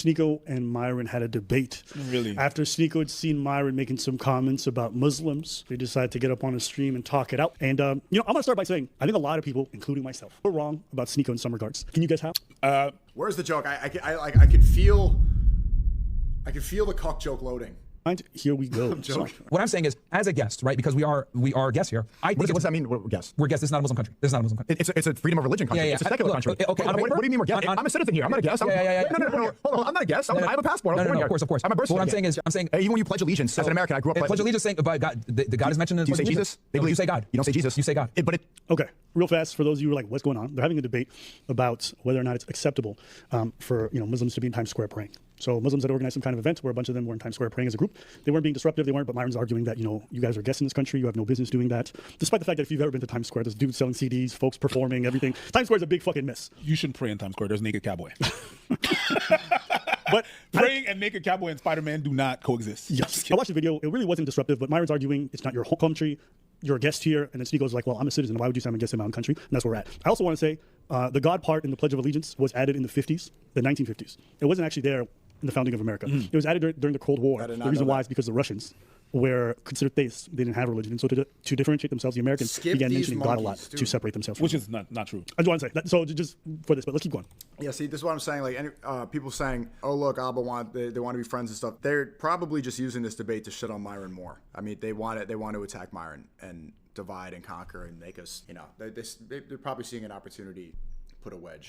SNEAKO and Myron had a debate. Really? After SNEAKO had seen Myron making some comments about Muslims, they decided to get up on a stream and talk it out. And, I'm going to start by saying, I think a lot of people, including myself, were wrong about SNEAKO in some regards. Can you guess how? Where's the joke? I could feel the cock joke loading. Here we go. What I'm saying is, as a guest, right? Because we are guests here. I think what does that mean? We're guests. We're guests. This is not a Muslim country. This is not a Muslim country. It's a freedom of religion country. Yeah. It's a secular country. Okay. What do you mean we're guests? I'm a citizen here. I'm not a guest. Yeah. No. Hold on. I'm not a guest. I have a passport. No, of course. I'm a birth certificate. What I'm saying, even when you pledge allegiance as an American, I grew up pledge allegiance saying, but God, the God is mentioned in Do you say Jesus? You say God. You don't say Jesus. You say God. Okay, real fast, for those of you who are like, what's going on? They're having a debate about whether or not it's acceptable for Muslims to be in Times Square praying. So Muslims had organized some kind of event where a bunch of them were in Times Square praying as a group. They weren't being disruptive, but Myron's arguing that, you guys are guests in this country, you have no business doing that. Despite the fact that if you've ever been to Times Square, there's dudes selling CDs, folks performing, everything. Times Square is a big fucking mess. You shouldn't pray in Times Square. There's naked cowboy. But praying and naked cowboy and Spider-Man do not coexist. Yes. I watched the video. It really wasn't disruptive, but Myron's arguing it's not your home country. You're a guest here. And then SNEAKO's like, well, I'm a citizen. Why would you say I'm a guest in my own country? And that's where we're at. I also want to say the God part in the Pledge of Allegiance was added in the 50s, the 1950s. It wasn't actually there in the founding of America. It was added during the Cold War. The reason why is because the Russians were considered theists. They didn't have religion. And so to differentiate themselves, the Americans began mentioning God a lot to separate themselves from Which is not true. I just want to say that. So just for this, but let's keep going. Yeah, see, this is what I'm saying. Like, people saying, "Oh, look, Abba they want to be friends and stuff." They're probably just using this debate to shit on Myron more. I mean, they want to attack Myron and divide and conquer and make us. They're probably seeing an opportunity to put a wedge